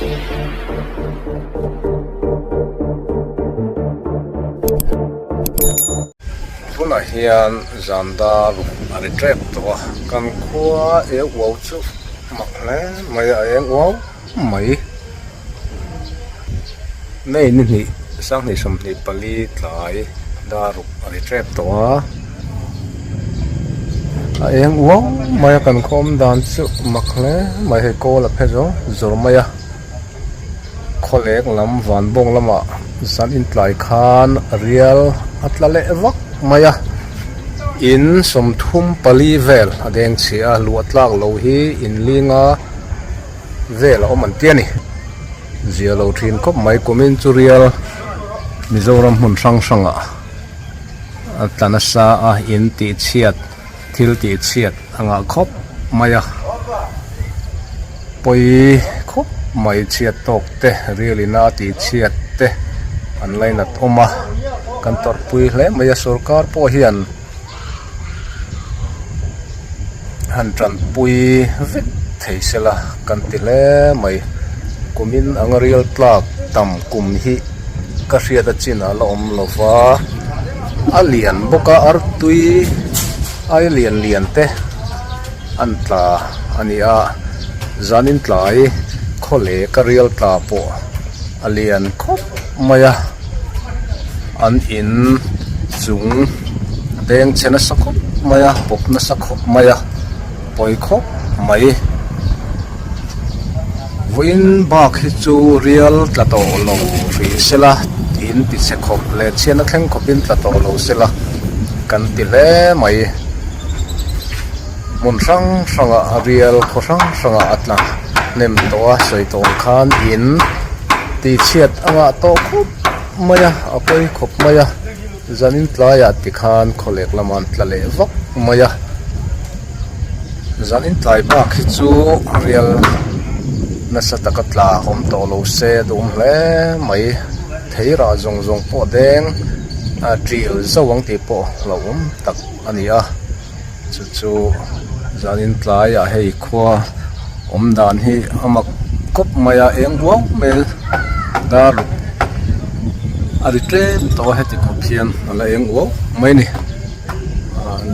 Tuna hian zanda ari trap to kan khua e wow chu makle mai a eng wow mai nei ni ni sang ni som ni pali tlai daru ari trap to a eng wow mai kan khom dan chu makle mai he ko la phejo zur maya kholek lam van bong lama san in tlai khan rial atlale vak maya in som thum pali vel adeng chia luatlak lo hi in linga vel o man tiani zia lo thin khop mai komin churial mizoram hun sang sanga atlana sa a in ti chiat thil ti chiat anga khop maya poi khop mai chiat tok te rialina ti chiat te online at oma kantor pui hle maya sarkar po hian han pui vek theisela kan ti hle mai kumin angarial tlak tam kum hi ka hriat a china la om lova alian boka artui ai lian te antla ania zanin tlai khole ka real tla po alian khop maya an in chung deng chena sakop maya pop na sakop maya poi khop mai win bak hi chu real tlato lo ri sela in ti se khop le chena thleng khopin tlato lo sela kan ti le mai mun sang sanga real kho sanga atla nem to a soi tong khan in ti chiat anga to khop maya apoi khop maya zanin tlaya ti khan kholek laman tlale vak maya zanin tlai bak hi chu real na satakatla hom to lo se dum hle mai theira zong po deng a tril zawang ti po lo tak ania chu zanin tlaya hei khwa dan hi amak kop maya eng buang mel dar ari tlem to heti khop hian ala eng wo mai ni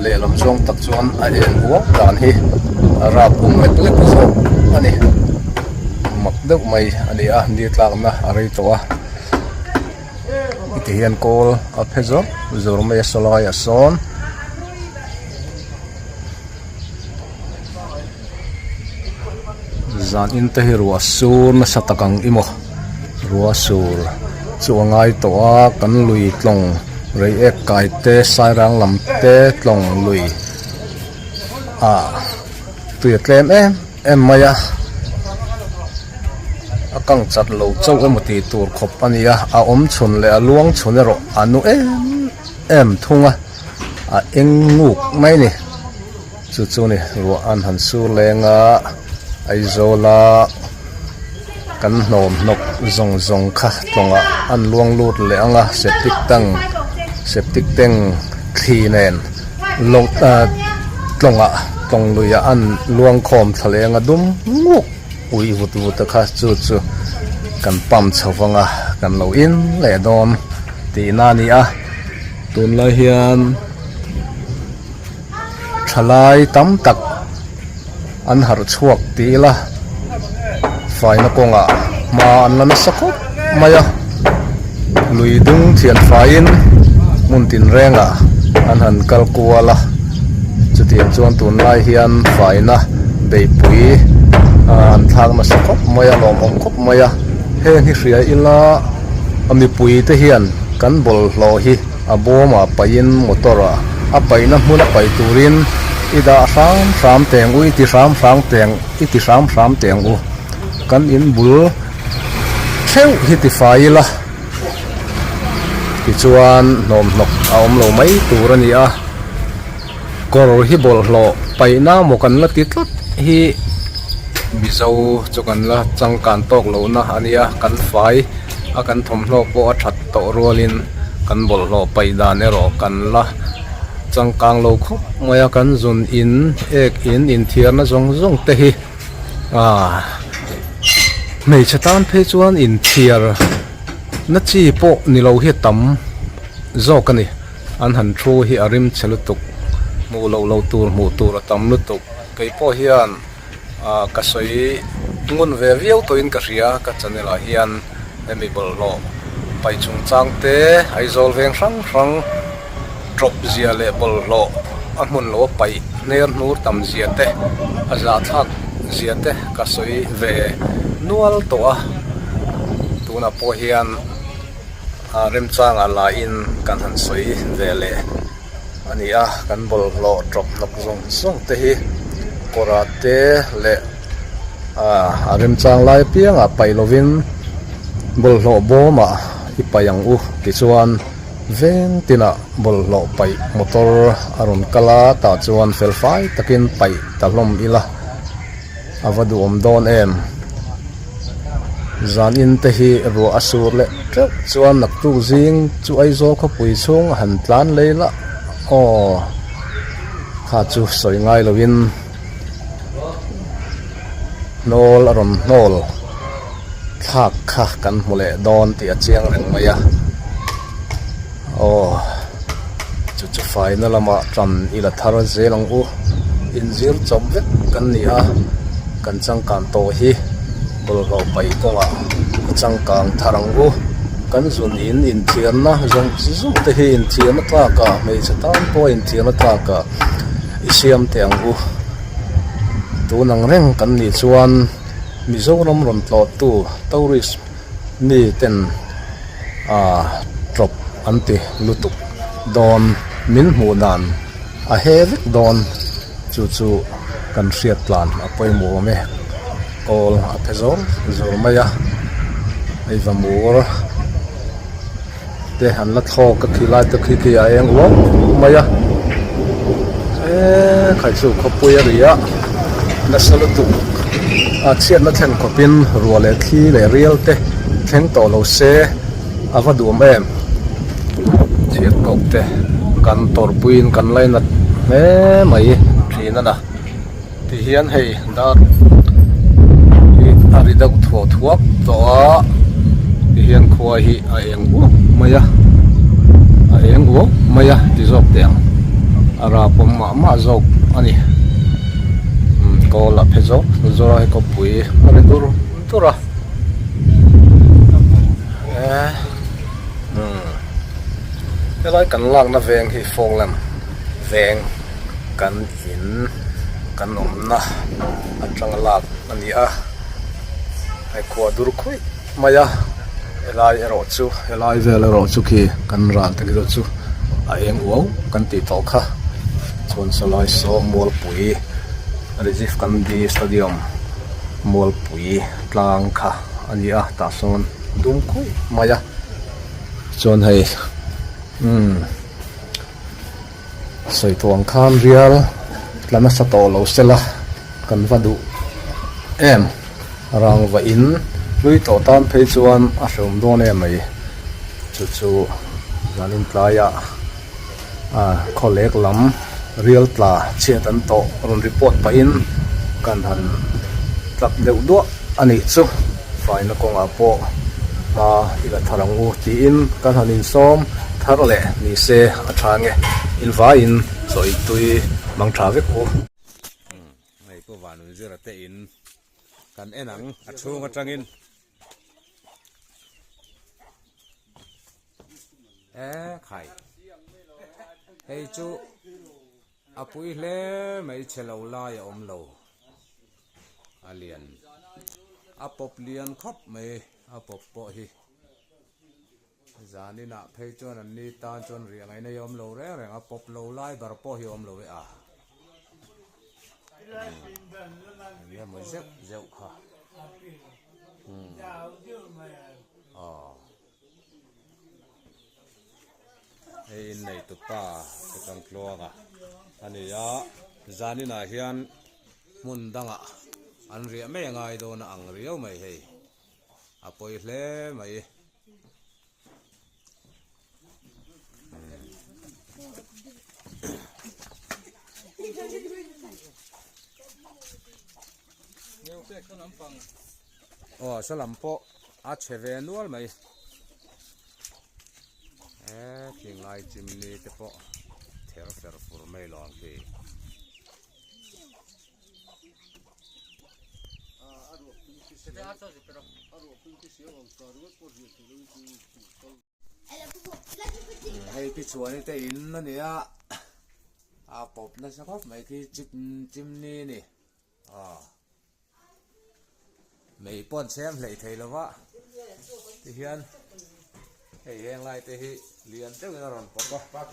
le lam chong tak chuan a eng wo dan hi ra pung lek so ani mak deuh mai ani a ni tlak na ari to a ti hian kol a phezo zur mai solai a son zan in te hi ruwa sur na satakang imo ruwa sur chuangai to a kan lui tlong rei ek kai te sairang lam te tlong lui a tuitlem em maya akang chat lo chau emoti tur khop ania a om chhun le a luang chhun ero anu em thunga a enguk mai ni chu ni ruwa an han sur lenga aizola kan nom nok zong kha tonga an luang lut le anga septic teng thinen long tonga tong luya an luang khom thalenga dum nguk ui vut kha chu kan pam chawanga kan lo in le don ti na ni a tun la hian thalai tam tak an har chuak ti la faina konga ma an lana sakop maya lui dung thian fain mun tin renga an han kal kuala chutian chuan tun lai hian faina bei pui an thang na sakop maya lom om khop maya heng hi hria ila ami pui te hian kan bol hlo hi aboma pain motora a paina hmuna pai turin ida ram teng u iti ram teng u kan in bul theu hi ti faila ti chuan nom nok aom lo mai turani a kor hi bol hlo paina mo kan la ti tlat hi bizo chukan la changkan tok lo na ania kan fai a kan thom hlo po a that to rolin kan bol hlo paidan ero kan la changkang lo khop moya kan zun in ek in thiar na zong te hi mei chatan phe chuan in thiar na chi po ni lo hi tam zo ka ni an han thu hi arim chelutuk mu lo tur tam lutuk kei po hian ka soi ngun ve viau to in ka ria ka chanela hian emi bol lo pai chung chang te ai zol veng rang drop zia le bol lo a mun lo pai ner nur tam zia te a za thak zia te ka soi ve nual to a tuna po hian rem chang ala in kan han soi ve le ani a kan bol lo drop nok zong te hi korate le rem chang lai piang a pai lovin bol lo boma ipayang u ti chuan veng tina bol lo pai motor aron kala ta chuan fel fai takin pai talom ila avadu om don em zan in te hi ro asur le trek chuan nak tu jing chu ai zo kho pui chung han tlan leila o kha chu soi ngai lovin nol aron nol thak kha kan mule don ti a chiang reng maya o chu final ama tran ila thar zelang u injir chom vek kan ni a kan chang kan to hi bol ro pai ko wa chang kang tharang u kan zun in thian na jong zu te hi in thian ta ka mei chatan po in thian ta ka isiam teng u tu nang reng kan ni chuan Mizoram ron tlot tu tourist mi ten drop anti lutuk don min hunan a hevik don chu kan riat plan apoi mo me kol a phezor zor maya ai va mur te han la tho ka khilai ta khi a eng wo maya khai chu khopui ria na salutuk chiat na then khopin ruale thi le real te theng to lo se avadum em chiat kok te kan tor puin kan lain na me mai thina na ti hian hei da ari dak thuak to ti hian khua hi a eng u maya ti zok teng ara pom ma zok ani ko la phezo zora he ko pui ale tura elai kan lak na veng hi fonglam veng kan in kan om na atang lak ani a ai ko dur khoi maya elai ro chu ki kan ran te ro chu a eng wo kan ti to kha chon salai so mol pui Rejif Kandi Stadium mol pui tlang kha ani a ta son dum khoi maya chon hai soi tuang khan rial lana sa to lo sela kan vadu em rang va in lui to tan phei chuan a hrom don em mai chu zanin tlaya kholek lam real tla chiat an to ron report pa in kan han tlap deuh do ani chu fai na kong apo ma ila tharang u ti in kan han in som thar le ni se athange in va in soi tui mang tha vek u ngai ko wanu zera te in kan enang achunga tangin khai hei chu apui hle mai chelo la ya om lo alian apop lian khop mai apop po hi zani na phei chon an ni ta chon ri ngai na yom lo re apop lo lai bar po hi om lo we a ya mo zeu kha hei nei tu pa ka kan kloga ani ya zani na hian mun danga an ria me ngai do na ang riau mai hei apoi hle mai neu te kan am pang salam po a cheve nual mai king lai chimney te po ther fer fur mai long ki hei pi chuan te in na nia a pop na sa khop mai ki chimney ni mày pon xem lại thấy là vợ thì hiền thầy hiền lại thì liền tới cái rồi bỏ qua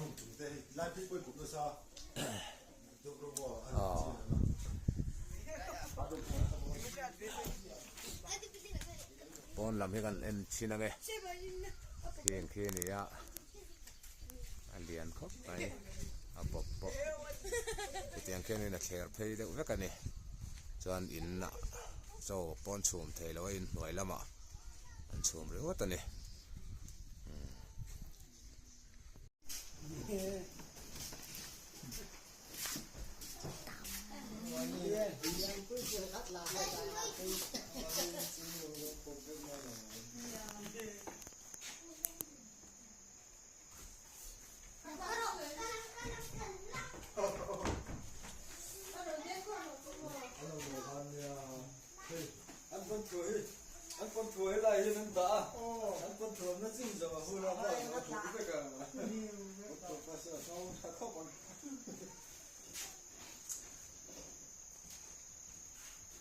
pon làm cái gần em xin nghe khi này á anh liền khóc này bỏ cái tiếng kia này là khéo thấy được rất cái này cho anh in nè cho pon chùm thầy lo in nói lắm à anh chùm rồi hết này anh con chuối này thì nâng tạ anh con chuối nó chinh rồi mà hư nó phải nó chuối cái cả nó phải sửa sau nó khóc còn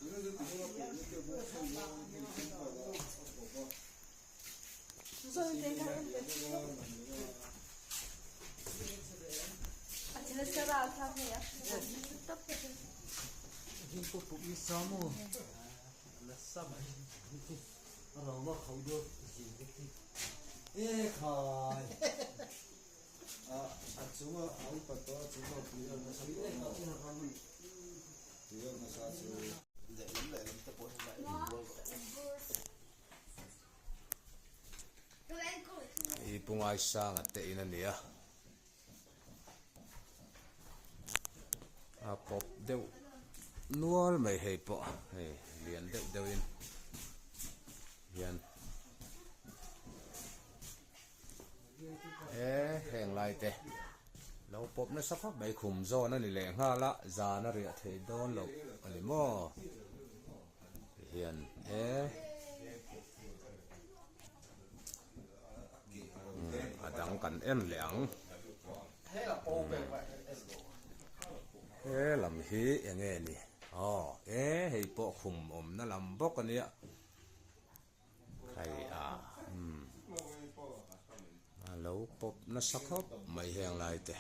nó cứ cũng nó cũng cái bộ phim nó không 예, 가. 아침에 아이빠도 아침에 비가 나서 비가 나서 이제 또 보는 i pungai sang at te ina niya a pop deu nual mai hei po hei lian deu in hian heng lai te lo pop na sakha mai khum zo na ni le nga la za na ria thei don lo ani mo hian adang kan en leang lam hi enge ni hei po khum om na lam bok ania khai lo pop na sakhop mai heng lai te